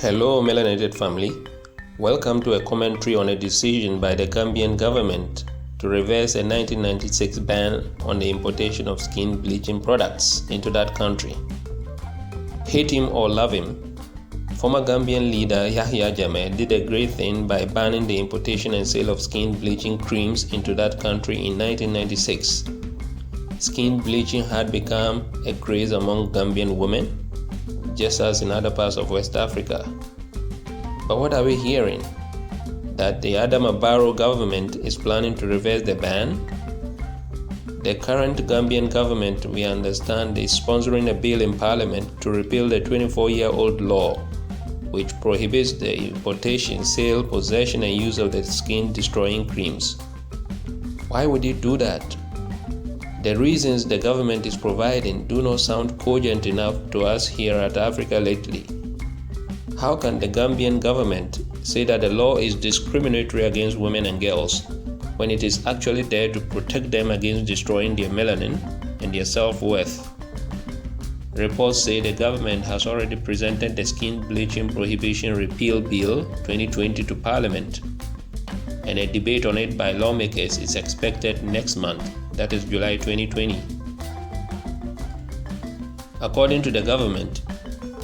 Hello, melanated family. Welcome to a commentary on a decision by the Gambian government to reverse a 1996 ban on the importation of skin bleaching products into that country. Hate him or love him, former Gambian leader Yahya Jammeh did a great thing by banning the importation and sale of skin bleaching creams into that country in 1996. Skin bleaching had become a craze among Gambian women, just as in other parts of West Africa. But what are we hearing? That the Adama Barrow government is planning to reverse the ban? The current Gambian government, we understand, is sponsoring a bill in parliament to repeal the 24-year-old law which prohibits the importation, sale, possession and use of the skin-destroying creams. Why would it do that? The reasons the government is providing do not sound cogent enough to us here at Africa Lately. How can the Gambian government say that the law is discriminatory against women and girls when it is actually there to protect them against destroying their melanin and their self-worth? Reports say the government has already presented the Skin Bleaching Prohibition Repeal Bill 2020 to Parliament, and a debate on it by lawmakers is expected next month, that is July 2020. According to the government,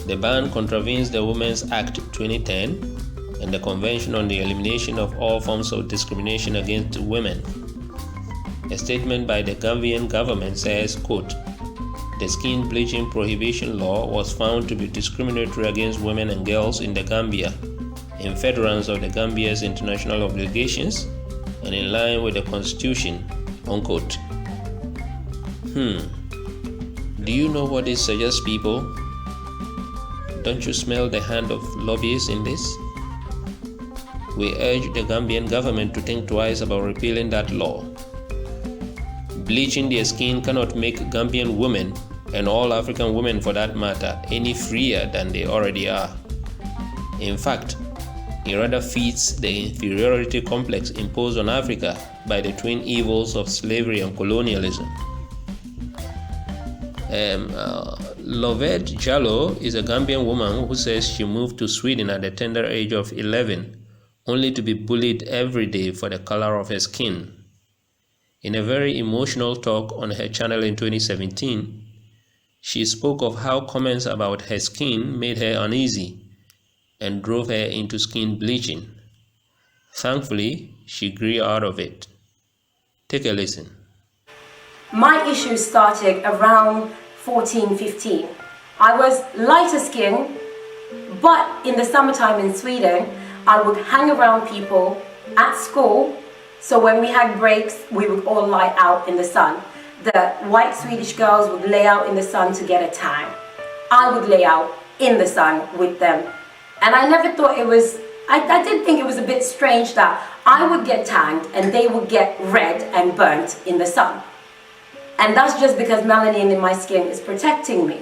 the ban contravenes the Women's Act 2010 and the Convention on the Elimination of All Forms of Discrimination Against Women. A statement by the Gambian government says, quote, "The skin bleaching prohibition law was found to be discriminatory against women and girls in the Gambia, in furtherance of the Gambia's international obligations and in line with the Constitution," unquote. Do you know what this suggests, people? Don't you smell the hand of lobbyists in this? We urge the Gambian government to think twice about repealing that law. Bleaching their skin cannot make Gambian women, and all African women for that matter, any freer than they already are. In fact, it rather feeds the inferiority complex imposed on Africa by the twin evils of slavery and colonialism. Loved Jallo is a Gambian woman who says she moved to Sweden at the tender age of 11, only to be bullied every day for the color of her skin. In a very emotional talk on her channel in 2017, she spoke of how comments about her skin made her uneasy and drove her into skin bleaching. Thankfully, she grew out of it. Take a listen. My issues started around 14, 15. I was lighter skinned, but in the summertime in Sweden, I would hang around people at school. So when we had breaks, we would all lie out in the sun. The white Swedish girls would lay out in the sun to get a tan. I would lay out in the sun with them. And I never thought it was, I did think it was a bit strange that I would get tanned and they would get red and burnt in the sun. And that's just because melanin in my skin is protecting me.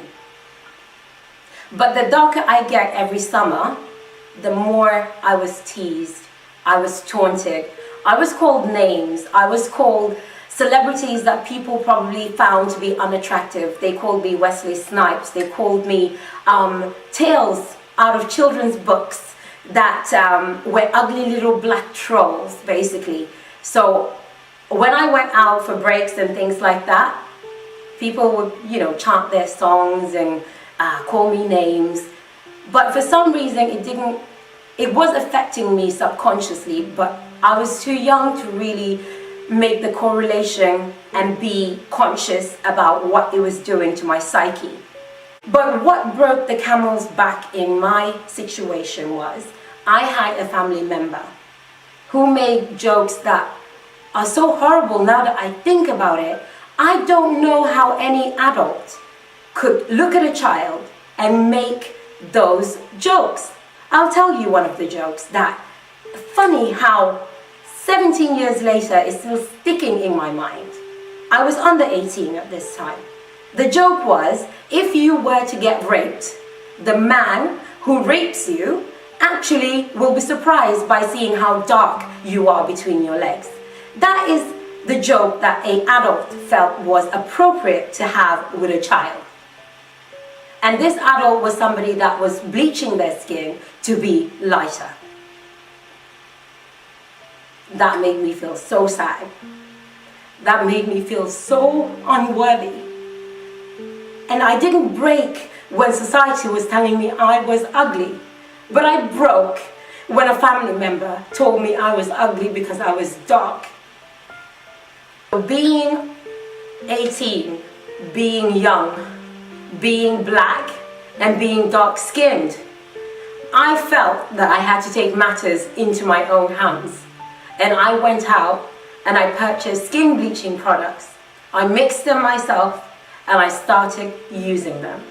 But the darker I get every summer, the more I was teased, I was taunted, I was called names, I was called celebrities that people probably found to be unattractive. They called me Wesley Snipes, they called me tales out of children's books that were ugly little black trolls, basically. So when I went out for breaks and things like that, people would, chant their songs and call me names. But for some reason, it was affecting me subconsciously, but I was too young to really make the correlation and be conscious about what it was doing to my psyche. But what broke the camel's back in my situation was I had a family member who made jokes that are so horrible now that I think about it. I don't know how any adult could look at a child and make those jokes. I'll tell you one of the jokes that, funny how 17 years later is still sticking in my mind. I was under 18 at this time. The joke was, if you were to get raped, the man who rapes you actually will be surprised by seeing how dark you are between your legs. That is the joke that an adult felt was appropriate to have with a child. And this adult was somebody that was bleaching their skin to be lighter. That made me feel so sad. That made me feel so unworthy. And I didn't break when society was telling me I was ugly, but I broke when a family member told me I was ugly because I was dark. Being 18, being young, being black, and being dark-skinned, I felt that I had to take matters into my own hands. And I went out and I purchased skin bleaching products. I mixed them myself and I started using them.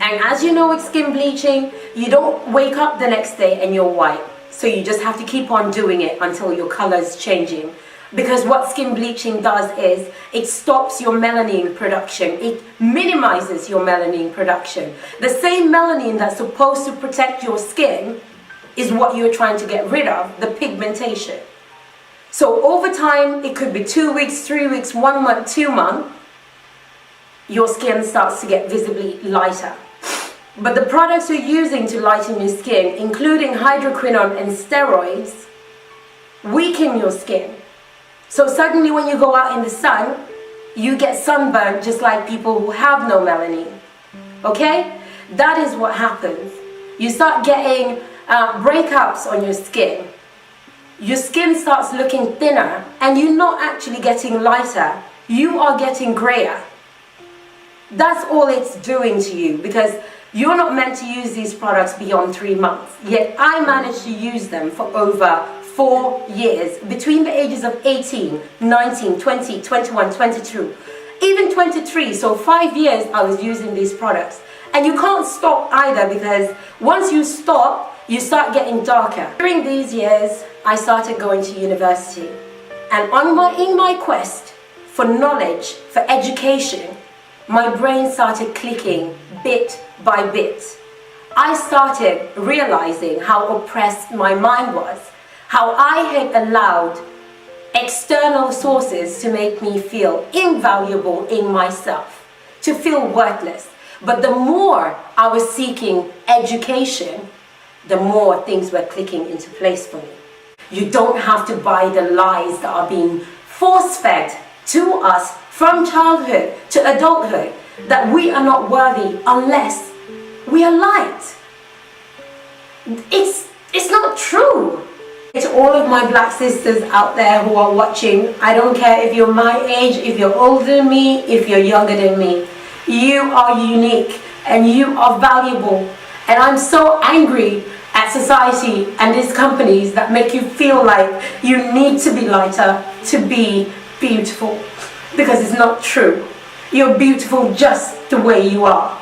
And as you know with skin bleaching, you don't wake up the next day and you're white. So you just have to keep on doing it until your color's changing. Because what skin bleaching does is it stops your melanin production. It minimizes your melanin production. The same melanin that's supposed to protect your skin is what you're trying to get rid of, the pigmentation. So over time, it could be 2 weeks, 3 weeks, 1 month, 2 months, your skin starts to get visibly lighter. But the products you're using to lighten your skin, including hydroquinone and steroids, weaken your skin. So suddenly when you go out in the sun, you get sunburned just like people who have no melanin. Okay? That is what happens. You start getting breakouts on your skin. Your skin starts looking thinner and you're not actually getting lighter. You are getting grayer. That's all it's doing to you, because you're not meant to use these products beyond 3 months. Yet I managed to use them for over 4 years, between the ages of 18, 19, 20, 21, 22, even 23. So 5 years I was using these products. And you can't stop either, because once you stop, you start getting darker. During these years, I started going to university. And in my quest for knowledge, for education, my brain started clicking bit by bit. I started realizing how oppressed my mind was, how I had allowed external sources to make me feel invaluable in myself, to feel worthless. But the more I was seeking education, the more things were clicking into place for me. You don't have to buy the lies that are being force-fed to us from childhood to adulthood, that we are not worthy unless we are light. It's not true. To all of my black sisters out there who are watching, I don't care if you're my age, if you're older than me, if you're younger than me, you are unique and you are valuable. And I'm so angry at society and these companies that make you feel like you need to be lighter to be beautiful, because it's not true. You're beautiful just the way you are.